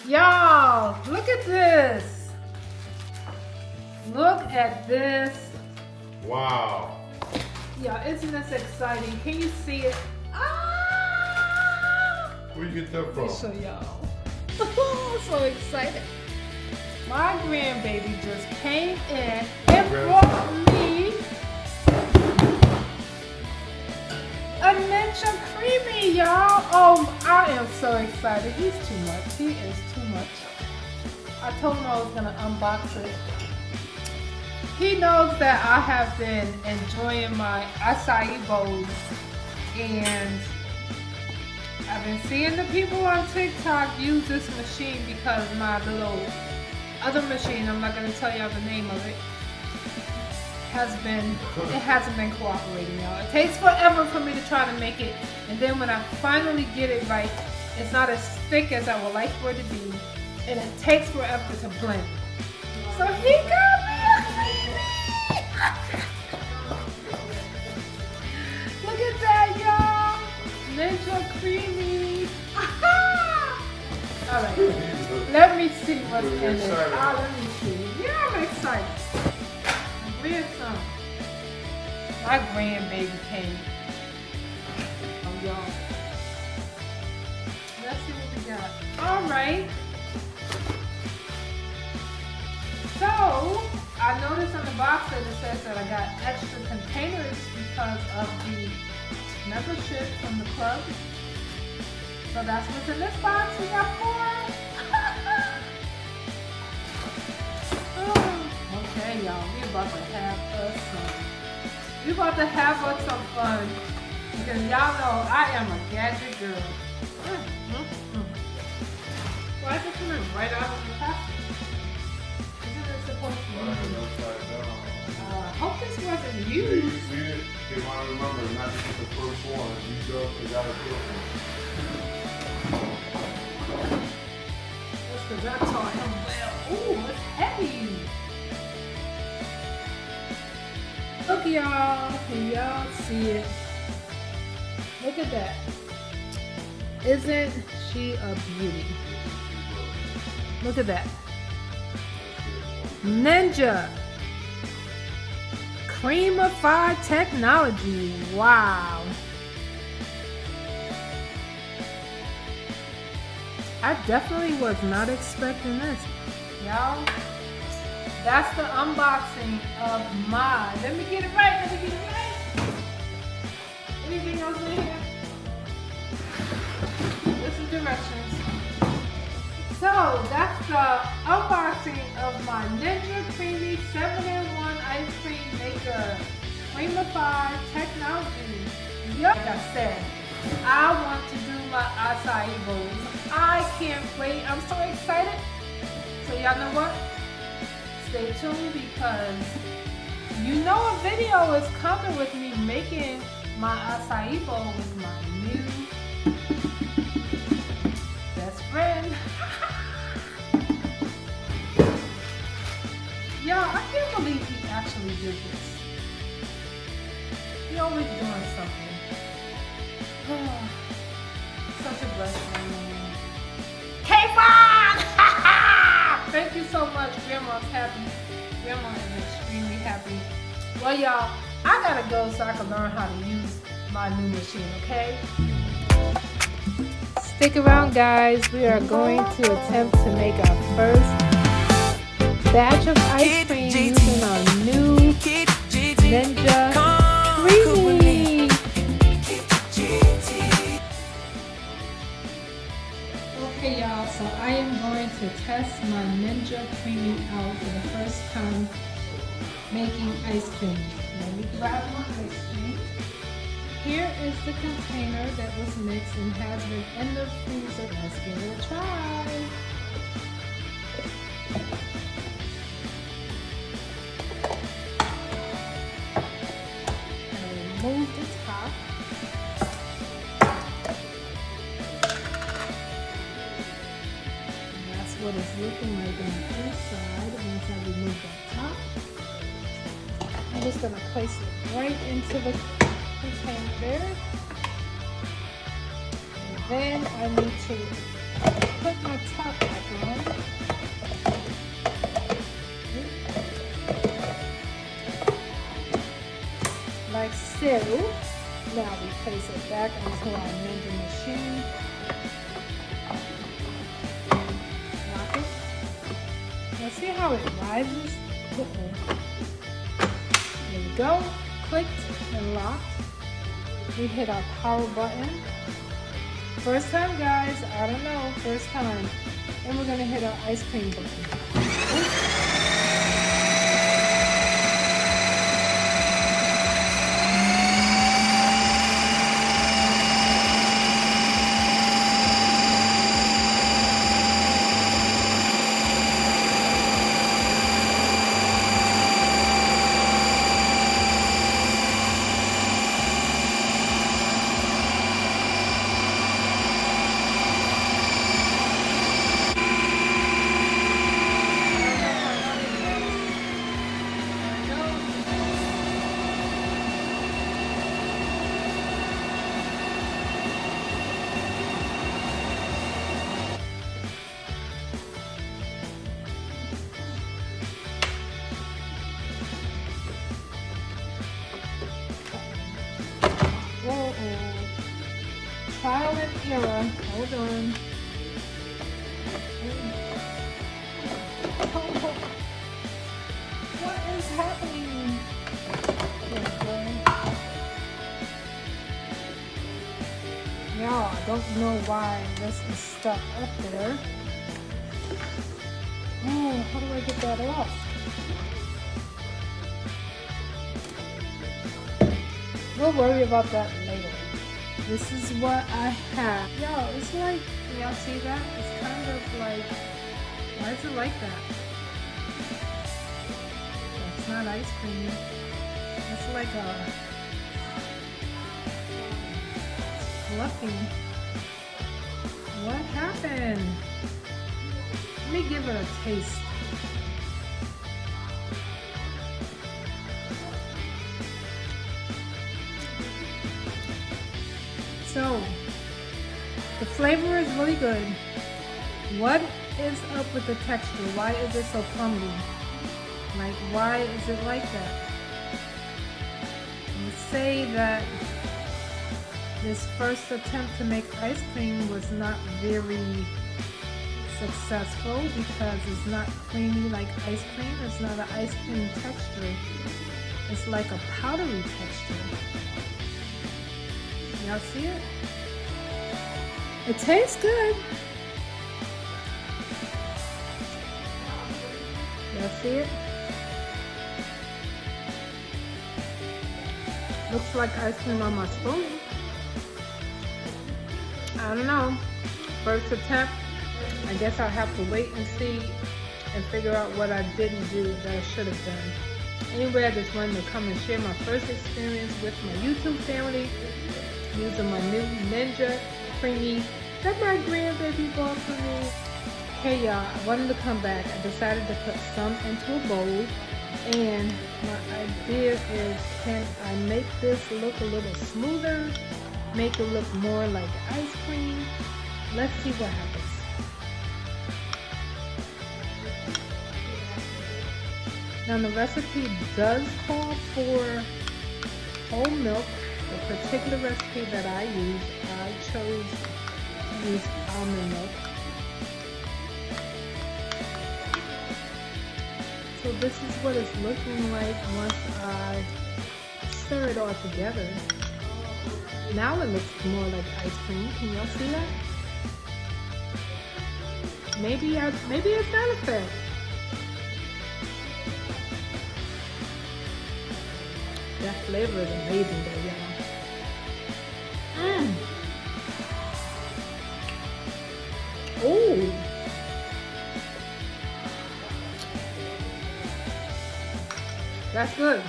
Y'all, look at this. Look at this. Wow. Yeah, isn't this exciting? Can you see it? Ah! Where you get that from? Let me show y'all. So excited. My grandbaby just came in and brought me a Ninja Creami, y'all. Oh, I am so excited. He's too much. He is too much. I told him I was gonna unbox it. He knows that I have been enjoying my acai bowls, and I've been seeing the people on TikTok use this machine because my little other machine, I'm not gonna tell y'all the name of it, hasn't been cooperating, y'all. It takes forever for me to try to make it, and then when I finally get it right, it's not as thick as I would like for it to be, and it takes forever to blend. So he got me a Look at that, y'all! Ninja Creami. All right, let me see what's in it. Let me see. Yeah, I'm excited. My grandbaby came. Oh, y'all. Let's see what we got. All right. So, I noticed on the box that it says that I got extra containers because of the membership from the club. So that's what's in this box. We got 4. Okay, y'all, we about to have us some fun. Because y'all know I am a gadget girl. Why is it coming right out of the package? Isn't it supposed to be? I hope this wasn't used. You might remember, not just the first one. You got a good one. That's because I taught him well. Ooh, it's heavy. Look, y'all. Can y'all see it? Look at that. Isn't she a beauty? Look at that. Ninja Creamified technology. Wow. I definitely was not expecting this. Y'all, that's the unboxing of my. Let me get it right. Anything else in here? This is directions. So, that's the unboxing of my Ninja Creami 7-in-1 ice cream maker. Creamified technology. Like I said, I want to do my acai bowls. I can't wait. I'm so excited. So y'all know what? Stay tuned because you know a video is coming with me making my acai bowl with my new best friend. Y'all, I can't believe he actually did this. He always doing something. Such a blessing. K-Fon! Thank you so much. Grandma's happy. Grandma is extremely happy. Well, y'all, I gotta go so I can learn how to use my new machine, okay? Stick around, guys. We are going to attempt to make our first batch of ice cream using our new Ninja Creami. Okay, y'all, so I am going to test my Ninja Creami out for the first time making ice cream. Let me grab my ice cream. Here is the container that was mixed and has been in the freezer. Let's give it a try. Remove the top. And that's what it's looking like on the inside once I remove that top. I'm just going to place it right into the container there. And then I need to put my top back on. No. Now we place it back into our Ninja machine. Lock it. Now see how it rises? There we go. Clicked and locked. We hit our power button. First time, guys. I don't know. First time. And we're gonna hit our ice cream button. Trial and error. Hold on. Oh, what is happening? Yeah, I don't know why this is stuck up there. Oh, how do I get that off? We'll worry about that later. This is what I have. Yo, it's like, y'all see that? It's kind of like, why is it like that? That's not ice cream. It's like a fluffy. What happened? Let me give it a taste. So, the flavor is really good. What is up with the texture? Why is it so crumbly? Like, why is it like that? Let's say that this first attempt to make ice cream was not very successful because it's not creamy like ice cream. It's not an ice cream texture. It's like a powdery texture. Y'all see it? It tastes good. Y'all see it? Looks like ice cream on my spoon. I don't know. First attempt. I guess I'll have to wait and see and figure out what I didn't do that I should have done. Anyway, I just wanted to come and share my first experience with my YouTube family using my new Ninja Creami that my grandbaby bought for me. Hey y'all, I wanted to come back. I decided to put some into a bowl, and my idea is, can I make this look a little smoother, make it look more like ice cream? Let's see what happens. Now the recipe does call for whole milk. The particular recipe that I use, I chose to use almond milk. So this is what it's looking like once I stir it all together. Now it looks more like ice cream. Can y'all see that? Maybe it's not a fact. That flavor is amazing though, y'all. Oh. That's good.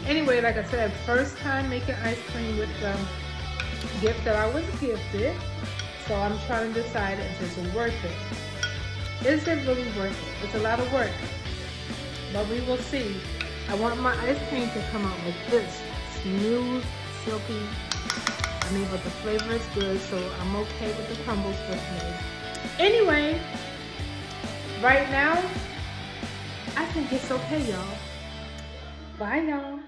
Anyway, like I said, first time making ice cream with the gift that I was gifted. So I'm trying to decide if it's worth it. Is it really worth it? It's a lot of work. But we will see. I want my ice cream to come out like this. Smooth, silky. I mean, but the flavor is good, so I'm okay with the crumbles for today. Anyway, right now, I think it's okay, y'all. Bye, y'all.